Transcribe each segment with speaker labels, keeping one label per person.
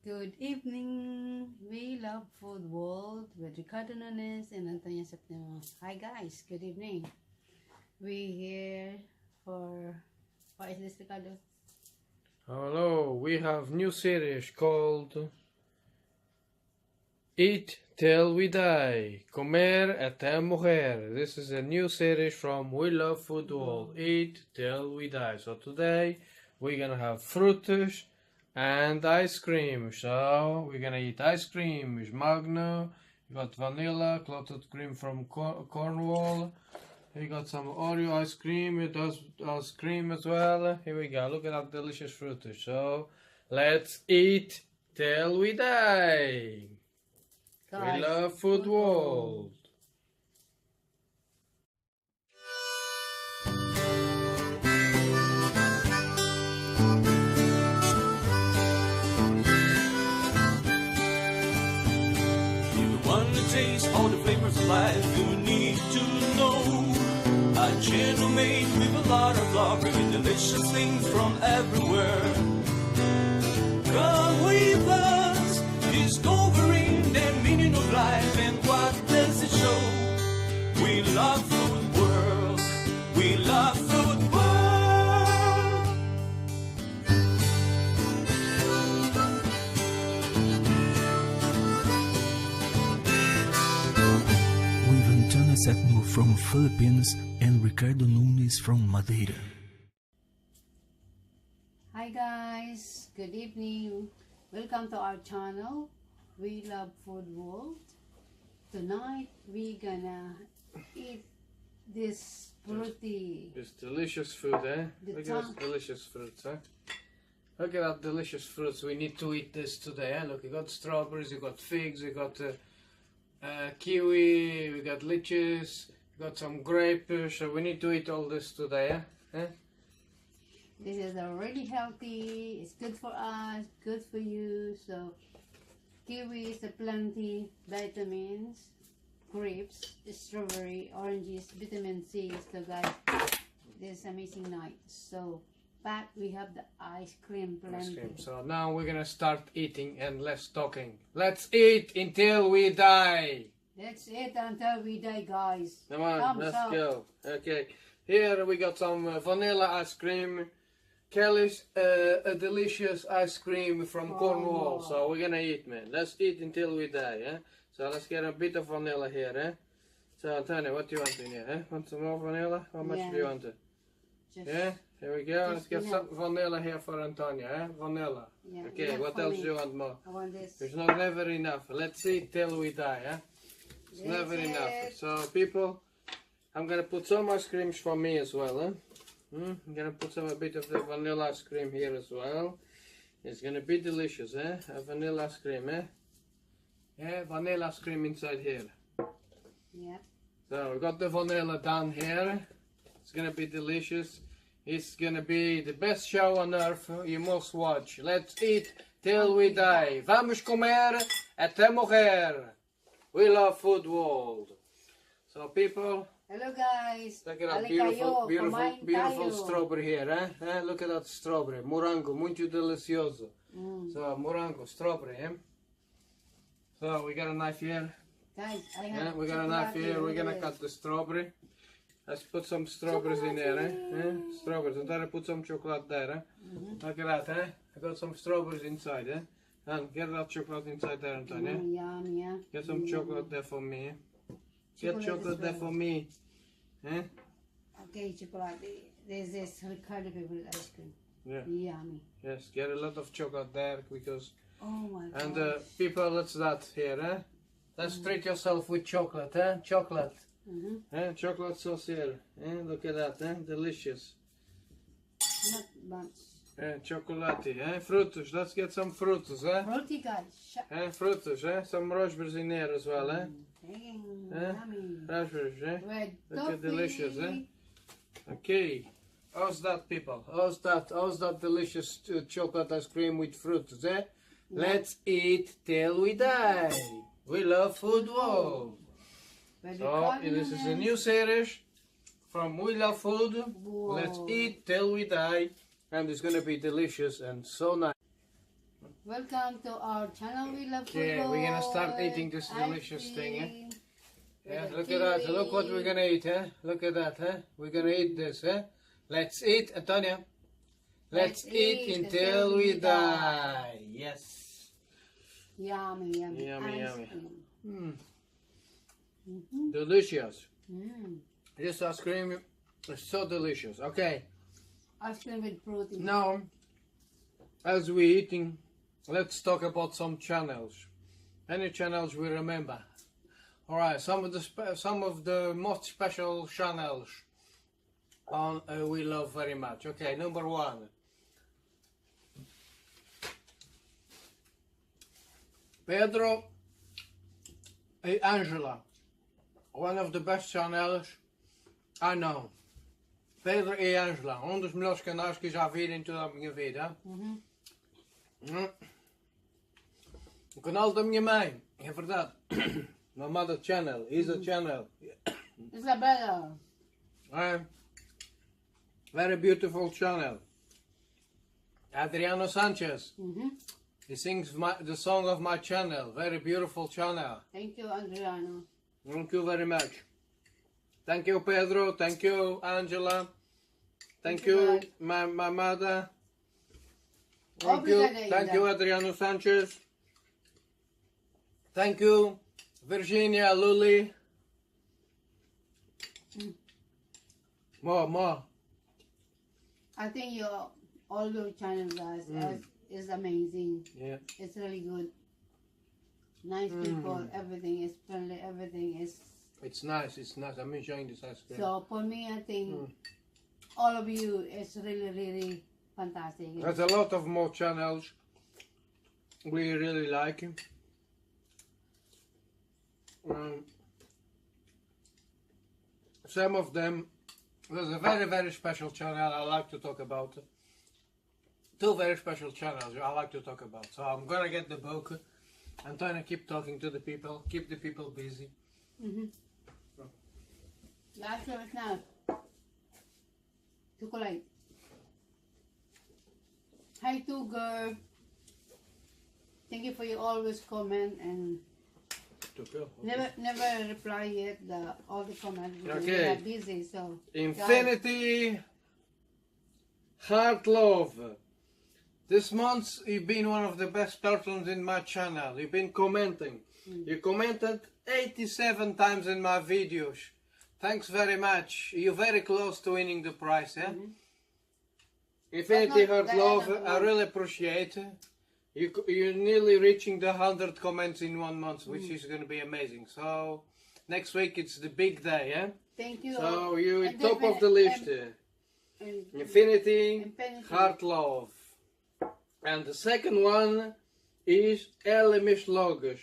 Speaker 1: Good evening. We love food world with Ricardo Nunes and Antonia septimo. Hi guys, good evening. We here for what is this, Ricardo?
Speaker 2: Hello, we have new series called Eat Till We Die, Comer até morrer. This is a new series from We Love Food World, Eat Till We Die. So today we're gonna have frutas and ice cream. So we're gonna eat ice cream with Magno. We got vanilla, clotted cream from Cornwall. We got some Oreo ice cream. It does ice cream as well. Here we go. Look at that delicious fruit. So let's eat till we die.
Speaker 1: Guys,
Speaker 2: We love food world.
Speaker 3: If you want to taste all the flavors of life, you need to know a channel made with a lot of love, bringing delicious things from everywhere. Come with us, discovering the meaning of life and what does it show. We love food world. We love food world. With Antonia septimo from Philippines and Ricardo Nunes from Madeira.
Speaker 1: Hi guys, good evening. Welcome to our channel. We love food world. Tonight we gonna eat this fruity.
Speaker 2: It's delicious food, eh?
Speaker 1: The
Speaker 2: Look at
Speaker 1: tongue.
Speaker 2: this delicious fruits, eh? Look at that delicious fruits. We need to eat this today, eh? Look, we got strawberries, we got figs, we got kiwi, we got lychees, we got some grapes. So we need to eat all this today, eh?
Speaker 1: This is already healthy. It's good for us, good for you. So kiwi is a plenty vitamins, grapes, strawberry, oranges, vitamin C. So guys, this is amazing night. So back we have the ice cream
Speaker 2: Ice
Speaker 1: plenty.
Speaker 2: cream. So now we're gonna start eating and less talking. Let's eat until we die.
Speaker 1: Let's eat until we die, guys.
Speaker 2: Come on,
Speaker 1: Thumbs
Speaker 2: let's
Speaker 1: up.
Speaker 2: go. Okay, here we got some vanilla ice cream. Kelly's a delicious ice cream from Cornwall. So we're gonna eat, man. Let's eat until we die, eh? So let's get a bit of vanilla here, eh? So Antonia, what do you want in here, eh? Want some more vanilla? How much do you want it?
Speaker 1: Just,
Speaker 2: Yeah, here we go. Let's get
Speaker 1: enough.
Speaker 2: some vanilla here for Antonia, eh? Vanilla.
Speaker 1: Yeah,
Speaker 2: Okay,
Speaker 1: enough
Speaker 2: what
Speaker 1: for
Speaker 2: else
Speaker 1: me.
Speaker 2: do you want more?
Speaker 1: I want this.
Speaker 2: There's not never enough. Let's eat till we die, eh? It's
Speaker 1: That's
Speaker 2: never enough.
Speaker 1: it.
Speaker 2: So people, I'm gonna put some ice creams for me as well, eh? I'm gonna put a bit of the vanilla ice cream here as well. It's gonna be delicious, eh? A vanilla ice cream, eh? Yeah, vanilla ice cream inside here.
Speaker 1: Yeah.
Speaker 2: So we got the vanilla down here. It's gonna be delicious. It's gonna be the best show on earth. You must watch. Let's eat till we die. Vamos comer até morrer. We love food world. So people,
Speaker 1: Hello guys.
Speaker 2: look at that
Speaker 1: Balik
Speaker 2: beautiful,
Speaker 1: kayo.
Speaker 2: beautiful,
Speaker 1: Kumain
Speaker 2: beautiful
Speaker 1: tayo.
Speaker 2: strawberry here, eh? Look at that strawberry. Morango, muito delicioso. So morango, strawberry, eh? So we got a knife here.
Speaker 1: Guys, I
Speaker 2: Yeah,
Speaker 1: have
Speaker 2: we got a knife
Speaker 1: chocolate
Speaker 2: here. We're gonna
Speaker 1: with
Speaker 2: cut the strawberry. Let's put some strawberries in there, eh? Strawberries. And then I put some chocolate there, eh? Look at that, eh? I got some strawberries inside, eh? And get that chocolate inside there, Antonia.
Speaker 1: Yum, yeah.
Speaker 2: Get some chocolate there for me, eh? Get
Speaker 1: Chocolate
Speaker 2: chocolate
Speaker 1: as
Speaker 2: there
Speaker 1: well.
Speaker 2: for me, eh?
Speaker 1: Okay, chocolate. This is Ricardo favorite ice cream.
Speaker 2: Yeah.
Speaker 1: Yummy.
Speaker 2: Yes, get a lot of chocolate there because.
Speaker 1: Oh my god.
Speaker 2: And people, let's that here, eh? Let's treat yourself with chocolate, eh? Chocolate. Chocolate sauce here, eh? Look at that, eh? Delicious.
Speaker 1: Not much.
Speaker 2: Chocolate, eh? Frutos, let's get some frutos, eh?
Speaker 1: Roti guys.
Speaker 2: Frutos, eh? Some raspberries in here as well, eh?
Speaker 1: Yummy.
Speaker 2: Raspberries, eh?
Speaker 1: Red
Speaker 2: Look at
Speaker 1: toffee.
Speaker 2: delicious, eh? Okay. How's that, people? How's that delicious chocolate ice cream with fruits, eh? Let's eat till we die. We love food world.
Speaker 1: Red
Speaker 2: So,
Speaker 1: Ricardo
Speaker 2: this is a
Speaker 1: Nunes.
Speaker 2: new series from We Love Food.
Speaker 1: Whoa.
Speaker 2: Let's eat till we die. And it's gonna be delicious and so nice.
Speaker 1: Welcome to our channel. We love food.
Speaker 2: Okay, we're gonna start eating this delicious thing, eh? Yeah, look at that. Look what we're gonna eat, huh? Look at that, huh? We're gonna eat this, huh? Let's eat, Antonia. Let's eat until we die. Yes.
Speaker 1: Yummy, yummy.
Speaker 2: Yummy,
Speaker 1: Ice
Speaker 2: yummy.
Speaker 1: cream.
Speaker 2: Delicious.
Speaker 1: Mm.
Speaker 2: This ice cream is so delicious. Okay,
Speaker 1: Ice cream with protein.
Speaker 2: now as we're eating, let's talk about some channels. Any channels we remember. All right, some of the most special channels on we love very much. Okay, number one. Pedro and Angela, one of the best channels I know. Pedro e Angela, dos melhores canais que eu já vi em toda a minha vida. O canal da minha mãe, é verdade. My mother channel is a channel.
Speaker 1: Isabella.
Speaker 2: Very beautiful channel. Adriano Sanchez. He sings the song of my channel. Very beautiful channel.
Speaker 1: Thank you, Adriano.
Speaker 2: Thank you very much. Thank you, Pedro. Thank you, Angela. Thank you, my mother. Thank you, Adriano Sanchez. Thank you, Virginia Lully. More.
Speaker 1: I think all your channel guys is amazing.
Speaker 2: Yeah.
Speaker 1: It's really good. Nice people, everything is friendly, everything is.
Speaker 2: It's nice. I'm enjoying this ice cream.
Speaker 1: So for me, I think all of you is really, really fantastic.
Speaker 2: There's a lot of more channels we really like. Some of them, there's a very, very special channel I like to talk about. Two very special channels I like to talk about. So I'm gonna get the book. I'm trying to keep talking to the people, keep the people busy.
Speaker 1: Last one is now. Chocolate. Hi, Tuger. Thank you for your always comment and never reply yet all the comments.
Speaker 2: Okay.
Speaker 1: We are busy, so.
Speaker 2: Infinity Heart Love. This month you've been one of the best persons in my channel. You've been commenting. You commented 87 times in my videos. Thanks very much. You're very close to winning the prize, eh? Infinity Heart Love, I really appreciate it. You're nearly reaching the 100 comments in 1 month, which is going to be amazing. So next week it's the big day, eh?
Speaker 1: Thank you.
Speaker 2: So you're top of the list. Infinity Heart Love. And the second one is Elimis Logos.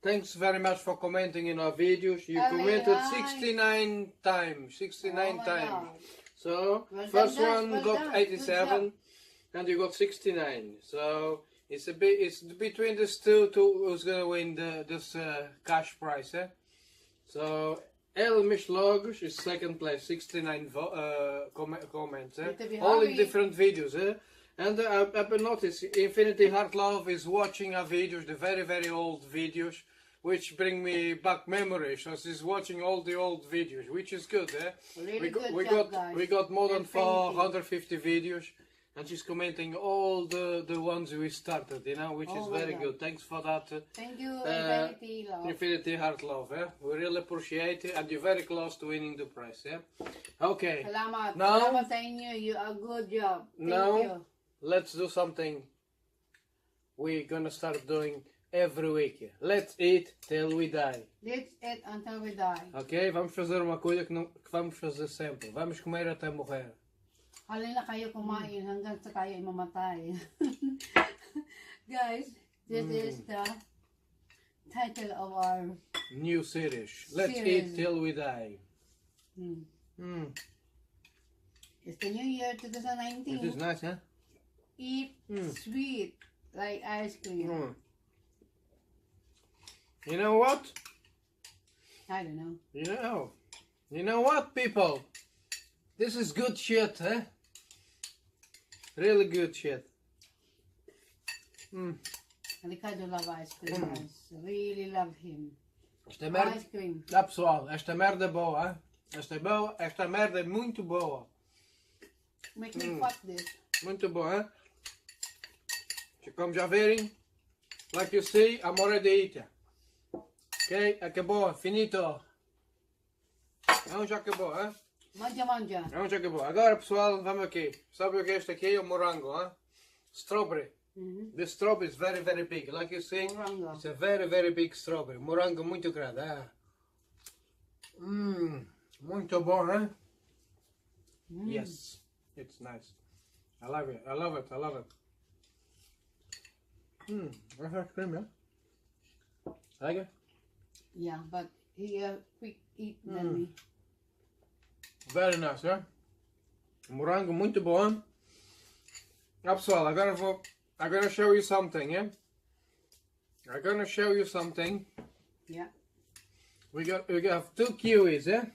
Speaker 2: Thanks very much for commenting in our videos. You commented 69 times. 69 times.
Speaker 1: God.
Speaker 2: So first one got 87 and you got 69. So it's between these two who's gonna win this cash prize, eh? So Elimis Logos is second place, 69 comments, eh? All in different videos, eh? And I've noticed Infinity Heart Love is watching our videos, the very, very old videos, which bring me back memories. So she's watching all the old videos, which is good, eh? We got more than 450 videos, and she's commenting all the ones we started, you know, which is very good. Thanks for that.
Speaker 1: Thank you, Infinity Love.
Speaker 2: Infinity Heart Love, eh? We really appreciate it, and you're very close to winning the prize, eh? Okay.
Speaker 1: Salamat.
Speaker 2: Now,
Speaker 1: Salamat sa inyo. You are good job. Thank you.
Speaker 2: Let's do something we're gonna start doing every week. Let's eat till we die.
Speaker 1: Let's eat until we die.
Speaker 2: Ok? Vamos fazer uma coisa que vamos fazer sempre. Vamos comer até morrer.
Speaker 1: Halina kayo kumain hanggang sa tayo mamatay. Guys, this is the title of our
Speaker 2: new series. Let's eat till we die.
Speaker 1: It's the new year 2019.
Speaker 2: It is nice, huh?
Speaker 1: Eat sweet like ice cream.
Speaker 2: You know what?
Speaker 1: I don't know.
Speaker 2: You know what, people? This is good shit, eh? Really good shit.
Speaker 1: Ricardo love ice cream, guys. Really love him.
Speaker 2: Esta merda...
Speaker 1: Ice cream.
Speaker 2: Ah, pessoal, esta merda é boa, hein? Esta merda é muito boa.
Speaker 1: Make me fuck this.
Speaker 2: Muito boa, hein? Como já verem, like you see, amore de Ita. Ok, acabou, finito. Não, já acabou, hein?
Speaker 1: Manja, manja.
Speaker 2: Não, já acabou. Agora, pessoal, vamos aqui. Sabe o que é este aqui? É o morango, hein? Strawberry. This strawberry is very, very big. Like you see,
Speaker 1: Morango.
Speaker 2: it's a very, very big strawberry. Morango muito grande, muito bom, hein? Yes, it's nice. I love it, I love it, I love it. That's ice cream, yeah? Like it?
Speaker 1: Yeah, but he quick eat than me.
Speaker 2: Very nice, yeah? Morango muito bom. Ah, pessoal, agora I'm gonna show you something, yeah? I'm gonna show you something.
Speaker 1: Yeah.
Speaker 2: We have 2 kiwis, yeah?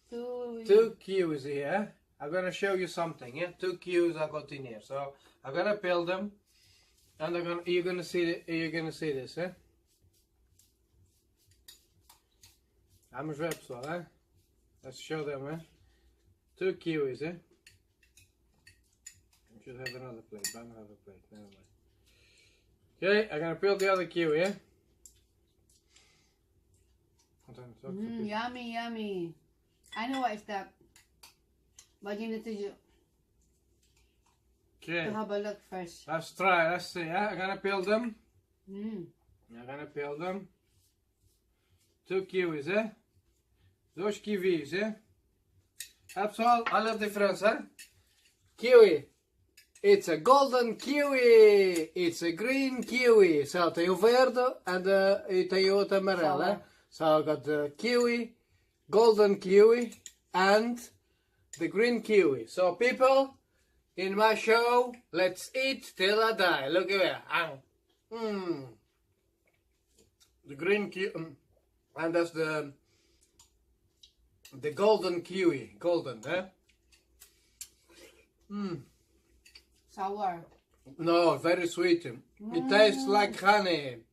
Speaker 2: Two kiwis here. I'm gonna show you something, yeah? 2 kiwis I got in here. So I'm gonna peel them, and you're gonna see this, yeah? Vamos ver, pessoal, eh? Let's show them, eh? 2 kiwis, eh? I should have another plate, but I don't have a plate, never mind. Okay, I'm gonna peel the other kiwi, eh?
Speaker 1: Yummy, yummy. I know what is that. But you need to
Speaker 2: Okay,
Speaker 1: have a look first.
Speaker 2: let's try, let's see, eh? I'm gonna peel them.
Speaker 1: Mm.
Speaker 2: I'm gonna peel them. 2 kiwis, eh? 2 kiwis, eh? Pessoal, olha a diferença, eh? Kiwi. It's a golden kiwi. It's a green kiwi. So tem o verde e tem o outro amarelo, eh? So I got the kiwi, golden kiwi, and the green kiwi. So people, in my show, let's eat till I die. Look at that. The green kiwi, and that's the golden kiwi. Golden, eh?
Speaker 1: Sour.
Speaker 2: No, very sweet. It tastes like honey.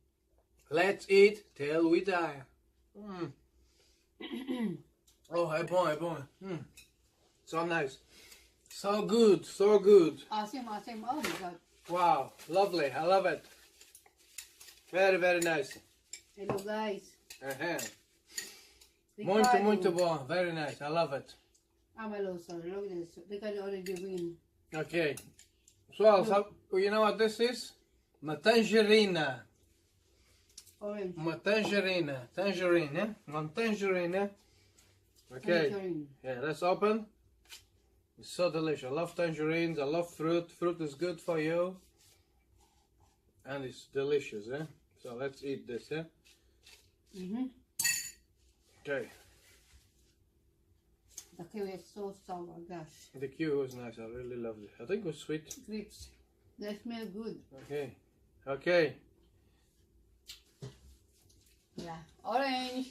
Speaker 2: Let's eat till we die. Oh, é bom, é bom. So nice. So good, so good.
Speaker 1: Awesome, awesome. Oh my god.
Speaker 2: Wow, lovely. I love it. Very, very nice.
Speaker 1: Hello guys.
Speaker 2: Muito, muito bom. Very nice. I love it.
Speaker 1: I'm a low sorry. Look at this. Ricardo already win.
Speaker 2: Okay. Pessoal, you know what this is? Uma tangerina.
Speaker 1: Orange.
Speaker 2: Uma tangerina. Tangerine, yeah? One tangerine. Okay.
Speaker 1: Tangerine.
Speaker 2: Yeah, let's open. It's so delicious. I love tangerines. I love fruit. Fruit is good for you. And it's delicious, eh? So let's eat this, eh? Okay.
Speaker 1: The kiwi is so sour, gosh.
Speaker 2: The kiwi was nice. I really loved it. I think it was sweet.
Speaker 1: Grapes. They smell good.
Speaker 2: Okay. Okay.
Speaker 1: Yeah. Orange.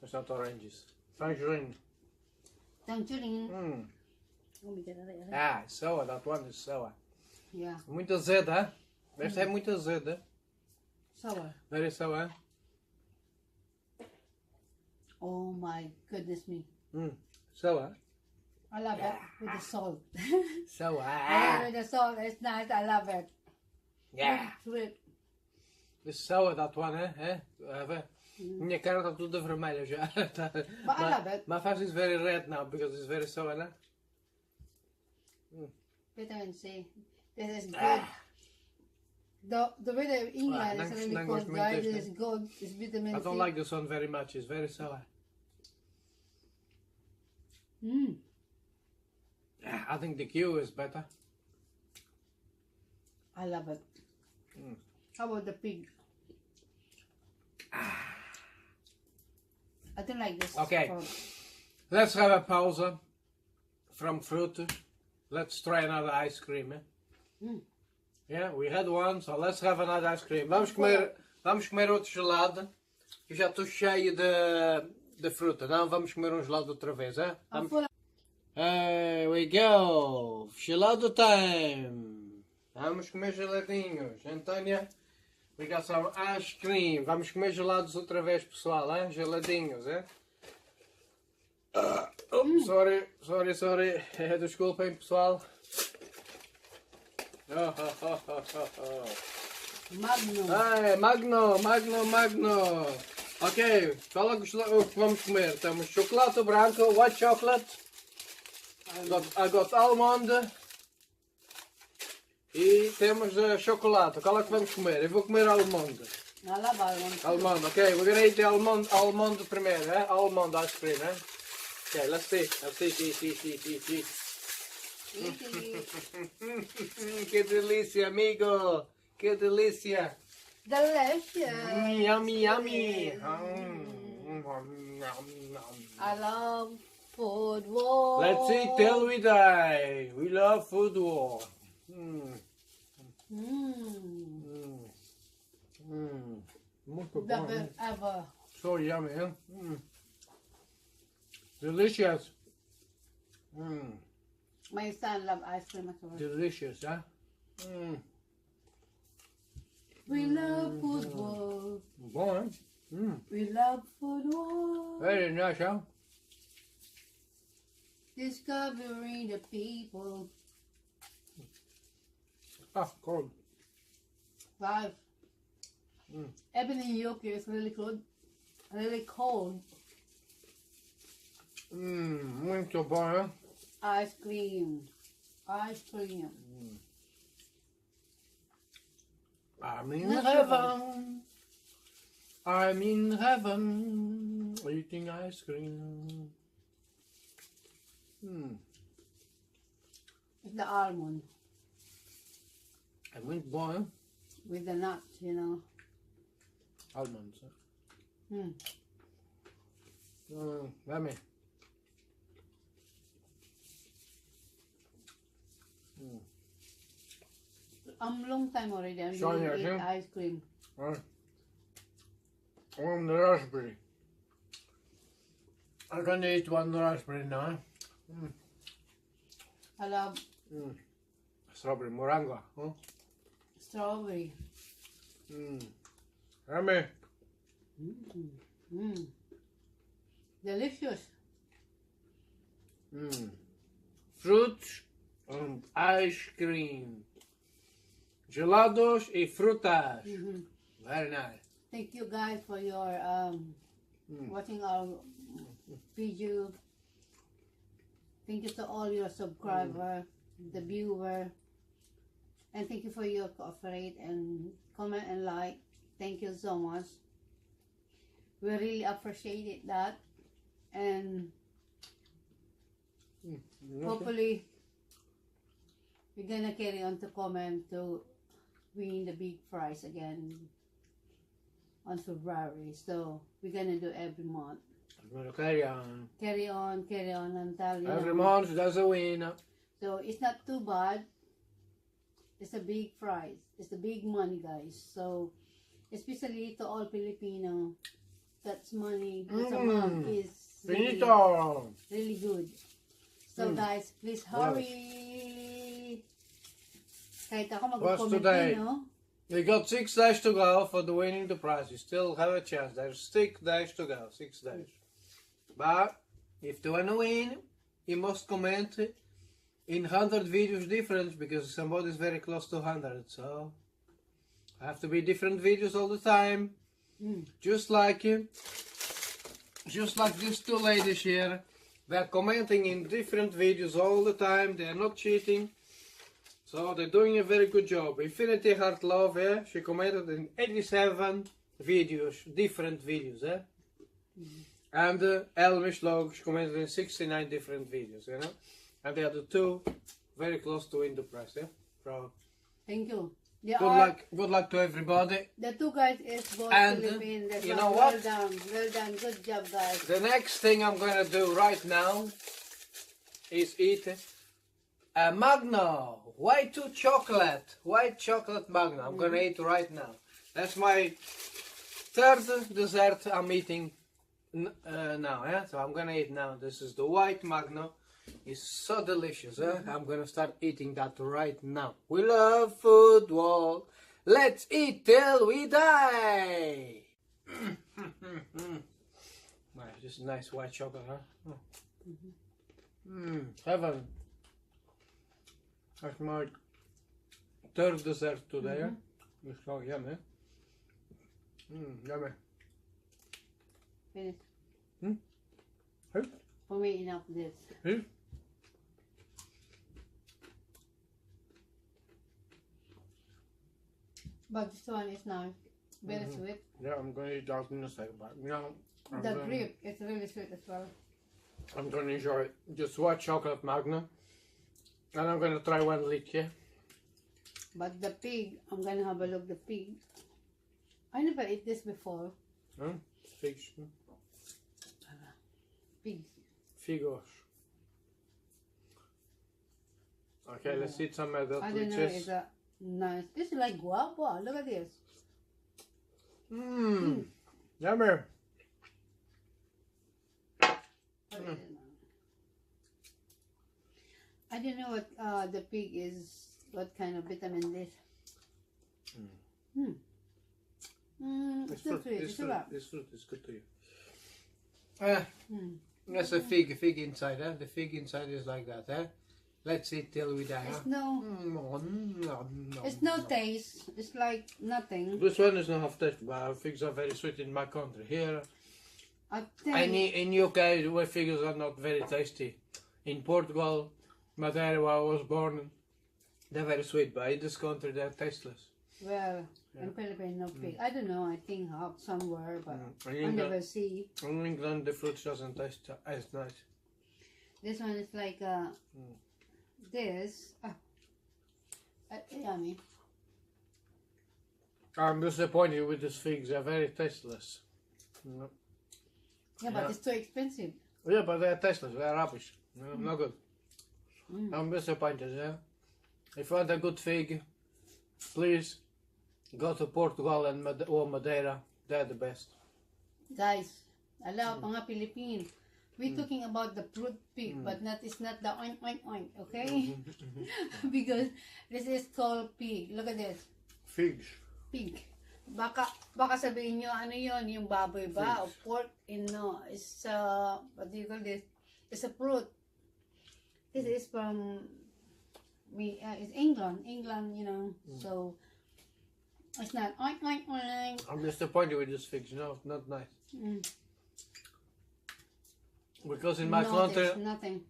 Speaker 2: It's not oranges. Tangerine.
Speaker 1: Tangerine. Oh my god.
Speaker 2: Ah, it's sour. That one is sour.
Speaker 1: Yeah.
Speaker 2: Muito azedo, eh? Esta é muito azedo, eh?
Speaker 1: Sour.
Speaker 2: Very sour, eh?
Speaker 1: Oh my goodness me.
Speaker 2: Sour.
Speaker 1: I love it with the salt.
Speaker 2: Sour.
Speaker 1: I love it with the salt. It's nice. I love it.
Speaker 2: Yeah.
Speaker 1: Sweet.
Speaker 2: It's sour, that one, eh? Minha cara está toda vermelha já.
Speaker 1: But I love it.
Speaker 2: My face is very red now because it's very sour, né?
Speaker 1: Vitamin C. This is good. The way the England is really
Speaker 2: não
Speaker 1: cold,
Speaker 2: gosto muito
Speaker 1: guys,
Speaker 2: deste,
Speaker 1: is good. It's vitamin C.
Speaker 2: I don't like this one very much. It's very sour. I think the kiwi is better.
Speaker 1: I love it. How about the pig? I don't like this.
Speaker 2: Okay.
Speaker 1: fruit.
Speaker 2: Let's have a pause from fruit. Let's try another ice cream. Yeah, we had one, so let's have another ice cream. Vamos comer outro gelado. Eu já estou cheio de fruta. Não, vamos comer um gelado outra vez, é? Here we go! Gelado time! Vamos comer geladinhos. Antonia We got some ice cream. Vamos comer gelados outra vez, pessoal, hein? Geladinhos, hein? Sorry. Desculpem, pessoal. Magno. Ok, qual é o que vamos comer? Temos chocolate branco, white chocolate. I got almond. E temos chocolate. Qual é que vamos comer? Eu vou comer almond. Almond, ok. We're gonna eat the almond primeiro, eh? Almond ice cream, eh? Okay, let's see. Que delícia, amigo. Que delícia.
Speaker 1: Delicious.
Speaker 2: Yummy.
Speaker 1: I love food war.
Speaker 2: Let's eat till we die. We love food war. Muito
Speaker 1: The
Speaker 2: bom.
Speaker 1: best ever.
Speaker 2: So yummy, huh? Delicious.
Speaker 1: My son love ice cream as well.
Speaker 2: Delicious, huh?
Speaker 1: We love football.
Speaker 2: Bom, hein?
Speaker 1: We love football.
Speaker 2: Very nice, huh?
Speaker 1: Discovering the people.
Speaker 2: Ah, cold.
Speaker 1: Guys, everything in UK is really good. Really cold.
Speaker 2: Muito bom, hein?
Speaker 1: Ice cream. I'm
Speaker 2: in
Speaker 1: Not
Speaker 2: heaven. I'm in heaven. Eating ice cream.
Speaker 1: It's the almond
Speaker 2: É muito bom, hein?
Speaker 1: with the nuts, you know.
Speaker 2: Almonds, hein? Yummy.
Speaker 1: Long time already I'm
Speaker 2: Sonia,
Speaker 1: going to eat
Speaker 2: yeah?
Speaker 1: ice cream.
Speaker 2: On the raspberry. I'm gonna eat one raspberry now.
Speaker 1: I love
Speaker 2: Strawberry morango. Huh?
Speaker 1: strawberry.
Speaker 2: Yummy.
Speaker 1: Delicious.
Speaker 2: Fruits and ice cream. Gelados e frutas. Very nice.
Speaker 1: Thank you guys for your watching our video. Thank you to all your subscribers, the viewer, and thank you for your cooperate and comment and like. Thank you so much. We really appreciate that, and hopefully we're gonna carry on to comment to win the big prize again on February. So we're gonna do every month.
Speaker 2: I'm gonna carry on.
Speaker 1: Carry on until you
Speaker 2: Every
Speaker 1: know.
Speaker 2: month there's a winner.
Speaker 1: So it's not too bad. It's a big prize. It's a big money, guys. So especially to all Filipino, that's money. That's amount is really,
Speaker 2: Finito.
Speaker 1: really good. So guys, please hurry. Kahit ako
Speaker 2: What's
Speaker 1: mag-comment
Speaker 2: today?
Speaker 1: din, no?
Speaker 2: We got 6 days to go for the winning the prize. You still have a chance. There's 6 days to go. 6 days. But if you want to win, you must comment in 100 videos different because somebody's very close to 100. So have to be different videos all the time. Just like these two ladies here. They're commenting in different videos all the time. They're not cheating. So they're doing a very good job. Infinity Heart Love, she commented in 87 videos, different videos, and Elmish Log, she commented in 69 different videos, you know. And they are the two very close to win the prize, So
Speaker 1: Thank you.
Speaker 2: good luck to everybody.
Speaker 1: The two guys is both
Speaker 2: And,
Speaker 1: Philippines. That's
Speaker 2: you
Speaker 1: why
Speaker 2: know
Speaker 1: well
Speaker 2: what?
Speaker 1: done, good job, guys.
Speaker 2: The next thing I'm gonna do right now is eat a Magno, white chocolate Magno. I'm gonna eat right now. That's my third dessert I'm eating now, So I'm gonna eat now. This is the white Magno. It's so delicious, I'm gonna start eating that right now. We love football. Let's eat till we die. Nice, this is nice white chocolate, huh? Heaven. That's my third dessert today. It's so yummy. Yummy.
Speaker 1: Finish.
Speaker 2: Hey?
Speaker 1: For me, enough this.
Speaker 2: Hey?
Speaker 1: But this one is nice. Very sweet.
Speaker 2: Yeah, I'm going to eat that in a second, but
Speaker 1: The grape is really sweet as well.
Speaker 2: I'm going to enjoy just white chocolate Magnum. And I'm going to try one lick, yeah?
Speaker 1: But the pig, I'm gonna have a look the pig. I never ate this before.
Speaker 2: Figs.
Speaker 1: Pigs.
Speaker 2: Figos. Okay, let's eat some of that
Speaker 1: I don't know, it's a nice. This is like guava. Look at this.
Speaker 2: Yummy.
Speaker 1: I don't know what the pig is, what kind of vitamin this.
Speaker 2: This
Speaker 1: Still
Speaker 2: fruit,
Speaker 1: sweet.
Speaker 2: this
Speaker 1: It's
Speaker 2: fruit,
Speaker 1: alright.
Speaker 2: this fruit is good to you. That's a fig inside, eh? The fig inside is like that, eh? Let's eat till we die, huh?
Speaker 1: It's no taste. It's like nothing.
Speaker 2: This one is not half taste, but figs are very sweet in my country. Here,
Speaker 1: I think
Speaker 2: in UK, where figs are not very tasty. In Portugal, Madeira, where I was born, they're very sweet, but in this country, they're tasteless.
Speaker 1: well, in Philippines no pig. I don't know. I think have somewhere, but
Speaker 2: In
Speaker 1: I never
Speaker 2: England,
Speaker 1: see.
Speaker 2: in England, the fruit doesn't taste as nice.
Speaker 1: This one is like this. Yummy.
Speaker 2: I'm disappointed with these figs. They're very tasteless.
Speaker 1: Yeah, but it's too expensive.
Speaker 2: Yeah, but they're tasteless. They're rubbish. Not good. I'm disappointed, yeah. If you want a good fig, please go to Portugal and or Madeira. They're the best.
Speaker 1: Guys, alam pa nga Philippines. We're talking about the fruit pig, but it's not the oink oink oink, okay? Because this is called pig. Look at this.
Speaker 2: Figs.
Speaker 1: Pig. Baka sabihin nyo, ano yon, yung baboy ba? O pork? No, it's what do you call this? It's a fruit. This is from it's England, you know. So it's not oink oink oink.
Speaker 2: I'm disappointed with these figs. No, not nice. Because in my country,
Speaker 1: It's nothing.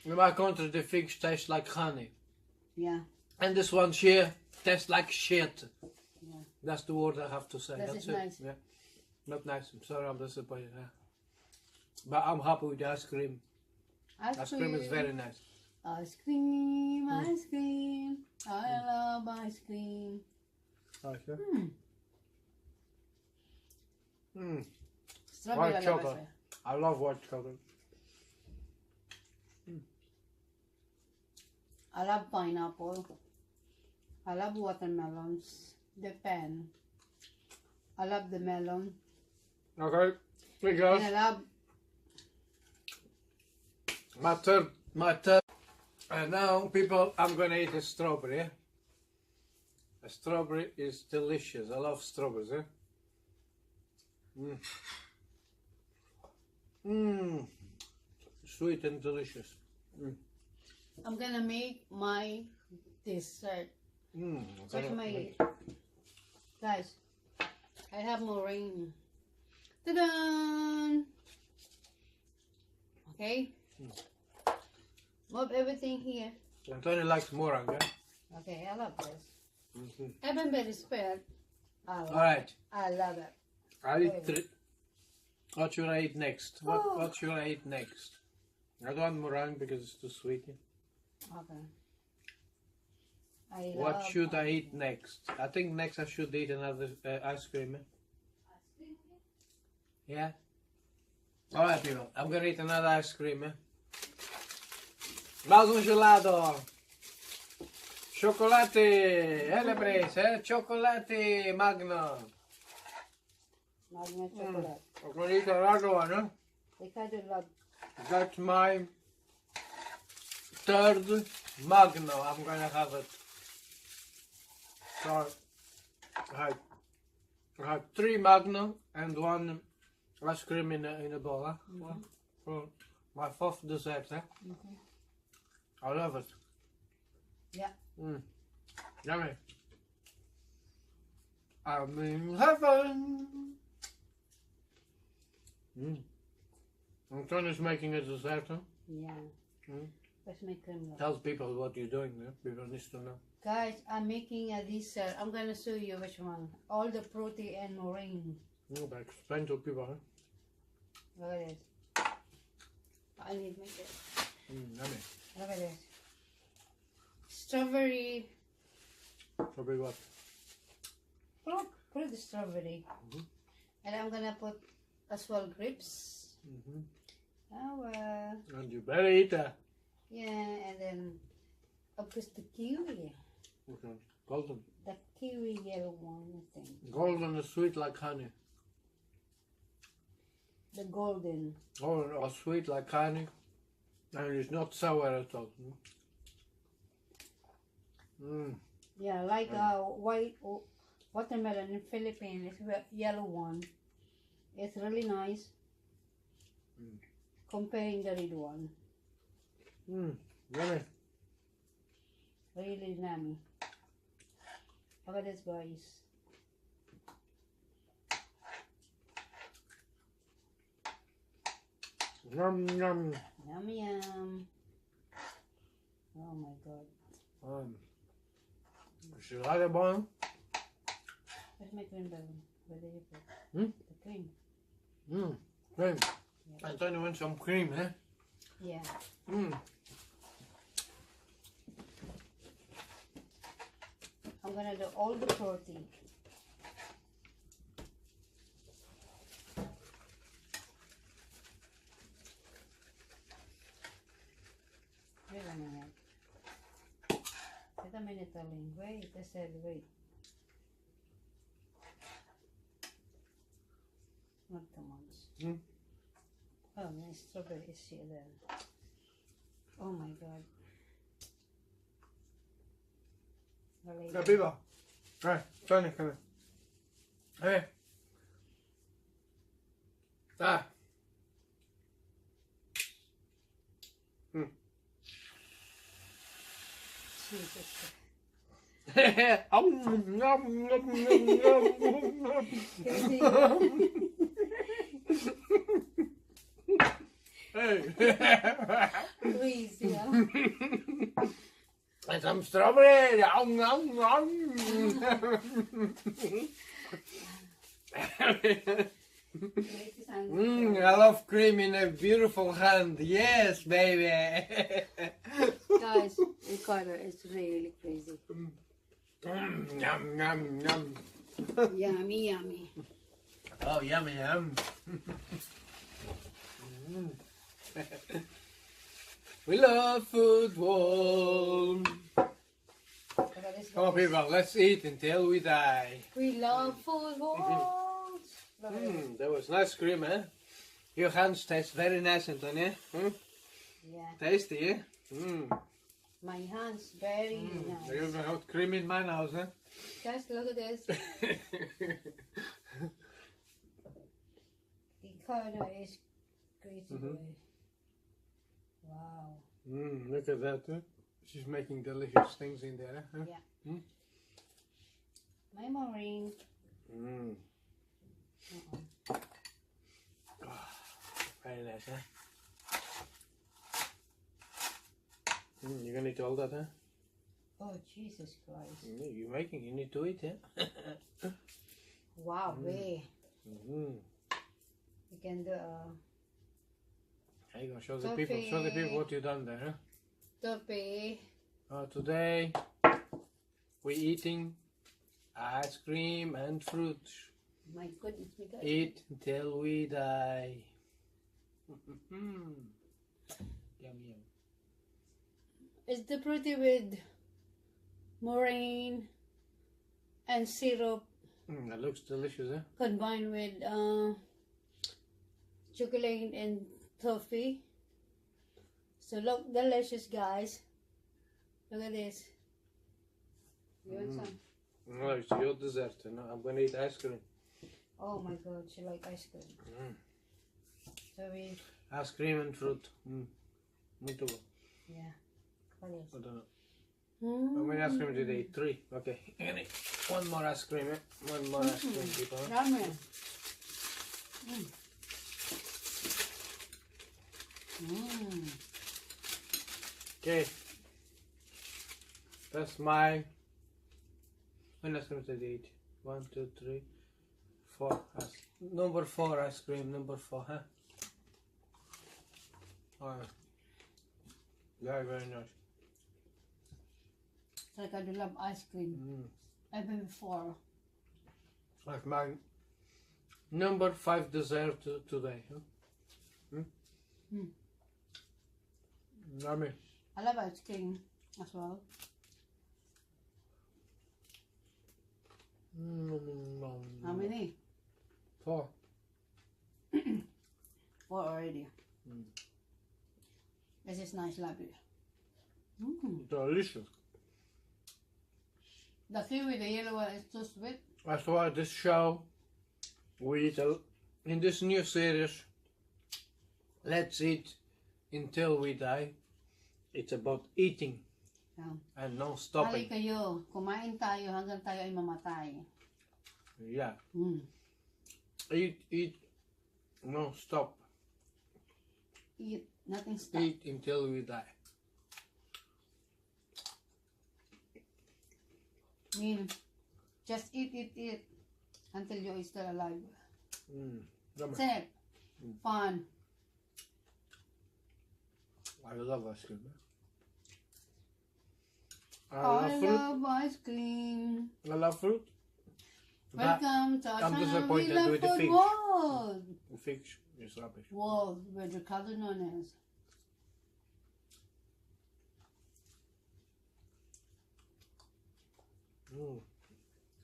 Speaker 2: the figs taste like honey,
Speaker 1: Yeah.
Speaker 2: and this one here tastes like shit.
Speaker 1: Yeah.
Speaker 2: That's the word I have to say.
Speaker 1: That
Speaker 2: That's
Speaker 1: is
Speaker 2: it.
Speaker 1: nice.
Speaker 2: Yeah, not nice. I'm sorry, I'm disappointed. Yeah. But I'm happy with the ice cream. Ice cream is very nice.
Speaker 1: Ice cream, ice cream. I love ice cream.
Speaker 2: Okay.
Speaker 1: Strawberry
Speaker 2: White
Speaker 1: lalabas
Speaker 2: chocolate.
Speaker 1: siya.
Speaker 2: I love white chocolate.
Speaker 1: I love pineapple. I love watermelons. Depend. I love the melon.
Speaker 2: Okay,
Speaker 1: And
Speaker 2: because
Speaker 1: I love
Speaker 2: my third. And now, people, I'm gonna eat a strawberry. A strawberry is delicious. I love strawberries. Sweet and delicious.
Speaker 1: I'm gonna make my dessert. Check my guys. I have meringue. Ta-da! Okay. Move everything here.
Speaker 2: Antonia likes meringue.
Speaker 1: Okay, I love this. Even very spelled.
Speaker 2: Alright,
Speaker 1: I love it.
Speaker 2: I'll eat three. What should I eat next? What should I eat next? I don't want meringue because it's too sweet.
Speaker 1: Okay.
Speaker 2: What should I eat next? I think next I should eat another ice cream. Yeah? Alright, people. I'm gonna eat another ice cream. Mais un gelato! Chocolate! Le prese, Chocolate Magno!
Speaker 1: Magna chocolate.
Speaker 2: I'm gonna eat another one.
Speaker 1: Ricardo love.
Speaker 2: That's my third Magno. I'm gonna have it. So, I had 3 Magnum and 1 ice cream in a bowl. Huh? For my 4th dessert. Huh? I love it.
Speaker 1: Yeah.
Speaker 2: Yummy. I'm in heaven. Antonia's making a dessert. Huh?
Speaker 1: Yeah. Let's make cream.
Speaker 2: Tell people what you're doing. Huh? People need to know.
Speaker 1: Guys, I'm making a dessert. I'm gonna show you which one. All the protein and meringue.
Speaker 2: But explain to people. Huh?
Speaker 1: Look at this. I need to make it.
Speaker 2: Yummy.
Speaker 1: Look at this. Strawberry.
Speaker 2: Strawberry what?
Speaker 1: Put the strawberry. And I'm gonna put as well grapes.
Speaker 2: And you better eat that.
Speaker 1: Yeah, and then of course the kiwi.
Speaker 2: Okay. Golden.
Speaker 1: The kiwi yellow one, I think.
Speaker 2: Golden is sweet like honey.
Speaker 1: The golden.
Speaker 2: Golden or sweet like honey. And it's not sour at all.
Speaker 1: Yeah, like white watermelon in Philippines. It's yellow one. It's really nice. Comparing the red one.
Speaker 2: Yummy.
Speaker 1: Really yummy. Look at this, guys.
Speaker 2: Yum yum.
Speaker 1: Yum yum. Oh my god.
Speaker 2: Is it right about?
Speaker 1: Where's my cream bell? Where did you put? The cream.
Speaker 2: Cream.
Speaker 1: Yeah.
Speaker 2: Antonia wants some cream, eh?
Speaker 1: Yeah. I'm gonna do all the protein. Wait a minute. Wait a minute, darling. Wait, I said wait. Not the ones. Oh, my strawberry is here there. Oh my god.
Speaker 2: Yeah, people. Hey, Tony, come here. Hey. Ah.
Speaker 1: Jesus.
Speaker 2: Hey.
Speaker 1: Please, yeah.
Speaker 2: And some strawberry. I love cream in a beautiful hand. Yes, baby.
Speaker 1: Guys, Ricardo is really crazy.
Speaker 2: Yum, yum, yum.
Speaker 1: Yummy, yummy.
Speaker 2: Oh, yummy, yum. We love football. Come on, people, let's eat until we die.
Speaker 1: We love football.
Speaker 2: That was nice cream, eh? Your hands taste very nice, Antonia.
Speaker 1: Yeah.
Speaker 2: Tasty, eh?
Speaker 1: My hands very nice.
Speaker 2: You even got cream in my nose, eh?
Speaker 1: Guys, look at this. Ricardo is crazy boy. Wow.
Speaker 2: Look at that, huh? She's making delicious things in there, huh?
Speaker 1: Yeah. My meringue.
Speaker 2: Very nice, huh? You're gonna eat all that, huh?
Speaker 1: Oh, Jesus Christ.
Speaker 2: You're making, you need to eat, yeah?
Speaker 1: Wow, way. You can do
Speaker 2: How you gonna show the people what you done there, huh?
Speaker 1: toppy.
Speaker 2: Today we're eating ice cream and fruit.
Speaker 1: My goodness, my God.
Speaker 2: Eat until we die. Yum yum.
Speaker 1: It's the pretty with meringue and syrup
Speaker 2: That looks delicious, eh?
Speaker 1: combined with chocolate and toffee. So look delicious, guys. Look at this. You want some?
Speaker 2: No, it's your dessert. No, I'm gonna eat ice cream.
Speaker 1: Oh my god, she like ice cream. So we,
Speaker 2: Ice cream and fruit. Muito bom.
Speaker 1: yeah. What else?
Speaker 2: I don't know. How many ice cream did I eat? 3. Okay. Any. One more ice cream, eh? One more ice cream, people.
Speaker 1: Ramen.
Speaker 2: Okay. That's my. When ice cream did I eat? 1, 2, 3, 4. Number 4 ice cream. Number 4, huh? Alright. Very, very nice.
Speaker 1: So like I do love ice cream. Even before.
Speaker 2: Like my number 5 dessert today, huh? Yummy.
Speaker 1: I love ice cream as well. How many?
Speaker 2: 4.
Speaker 1: 4 already. This is nice, lovely.
Speaker 2: Delicious.
Speaker 1: The kiwi, the yellow one, is too sweet.
Speaker 2: That's why this show, we eat in this new series, Let's Eat Until We Die. It's about eating
Speaker 1: Yeah.
Speaker 2: and no
Speaker 1: Hali
Speaker 2: stopping.
Speaker 1: kayo, kumain tayo hanggang tayo ay mamatay.
Speaker 2: Yeah. Eat, no stop.
Speaker 1: Eat, nothing stop.
Speaker 2: Eat until we die.
Speaker 1: Mean, just eat until you're still alive.
Speaker 2: Yummy.
Speaker 1: That's it. Fun.
Speaker 2: I love ice cream. I
Speaker 1: I
Speaker 2: love fruit.
Speaker 1: love ice cream.
Speaker 2: I love fruit.
Speaker 1: Welcome to our
Speaker 2: I'm
Speaker 1: channel. We
Speaker 2: disappointed
Speaker 1: love
Speaker 2: with the
Speaker 1: food
Speaker 2: fish.
Speaker 1: world.
Speaker 2: The fish is rubbish.
Speaker 1: World with RICARDO Nunes.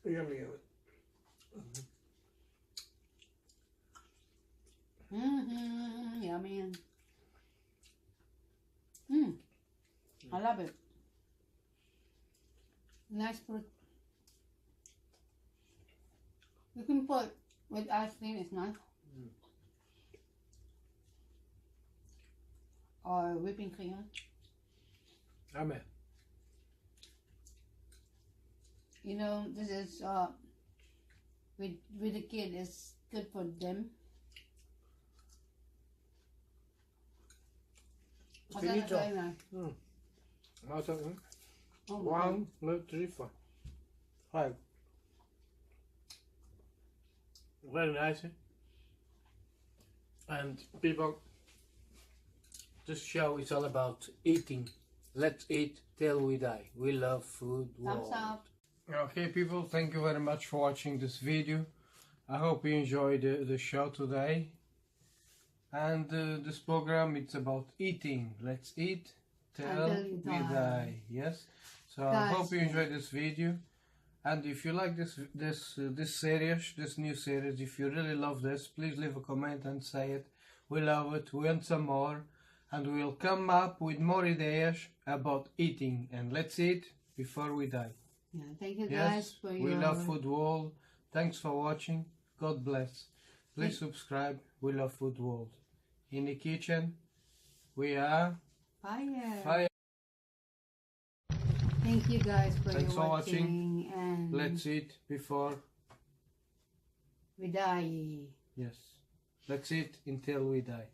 Speaker 2: Yummy.
Speaker 1: Yummy. I love it. Nice fruit. You can put with ice cream, it's nice. Or whipping cream.
Speaker 2: Yummy.
Speaker 1: You know, this is with the kid, it's good for them.
Speaker 2: Finito.
Speaker 1: Oh,
Speaker 2: 1, 2, 3, 4, 5. Very nice. And people, this show is all about eating. Let's eat till we die. We love food.
Speaker 1: thumbs up.
Speaker 2: Okay, people, thank you very much for watching this video. I hope you enjoyed the show today. And this program, it's about eating. Let's eat till
Speaker 1: Until you
Speaker 2: we die. Yes. So I
Speaker 1: Guys,
Speaker 2: hope you enjoyed this video. And if you like this series, this new series, if you really love this, please leave a comment and say it. We love it. We want some more, and we'll come up with more ideas about eating. And let's eat before we die.
Speaker 1: Yeah, thank you guys
Speaker 2: Yes,
Speaker 1: for
Speaker 2: we
Speaker 1: your
Speaker 2: love Food World. Thanks for watching. God bless. Please subscribe. We love Food World. In the kitchen, we are
Speaker 1: fire.
Speaker 2: fire.
Speaker 1: Thank you guys for
Speaker 2: Thanks
Speaker 1: your
Speaker 2: for
Speaker 1: watching, and
Speaker 2: Let's eat before.
Speaker 1: we die.
Speaker 2: Yes. Let's eat until we die.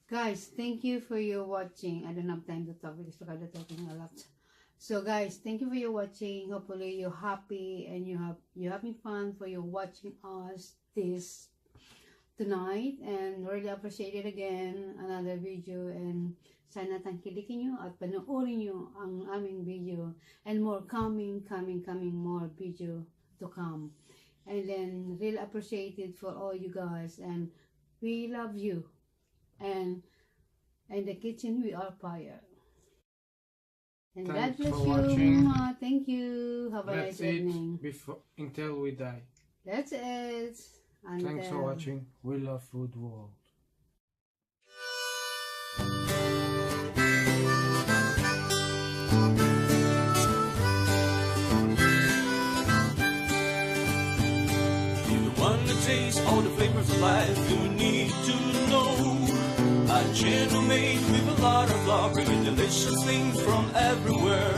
Speaker 1: Guys, thank you for your watching. I don't have time to talk because I'm talking a lot. So guys, thank you for your watching. Hopefully you're happy and you're having fun for your watching us this tonight, and really appreciate it again, another video, and sana tangkilikin nyo at panoorin nyo ang aming video, and more coming more video to come. And then really appreciate it for all you guys, and we love you, and in the kitchen we are fire. And
Speaker 2: Thanks
Speaker 1: God bless
Speaker 2: for
Speaker 1: you.
Speaker 2: watching.
Speaker 1: Thank you. Have a
Speaker 2: Let's
Speaker 1: nice
Speaker 2: eat
Speaker 1: evening.
Speaker 2: before until we die.
Speaker 1: That's it.
Speaker 2: Thanks for watching. We love Food World.
Speaker 3: taste all the flavors of life you need to know. A channel made with a lot of love, bringing delicious things from everywhere.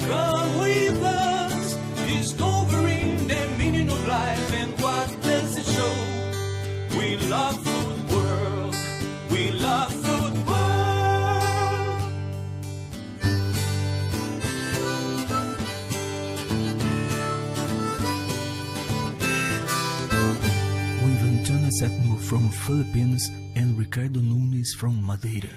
Speaker 3: Come with us, discovering the meaning of life and what does it show. We love food world, we love food world.
Speaker 4: With Antonia septimo from Philippines and Ricardo Nunes from Madeira.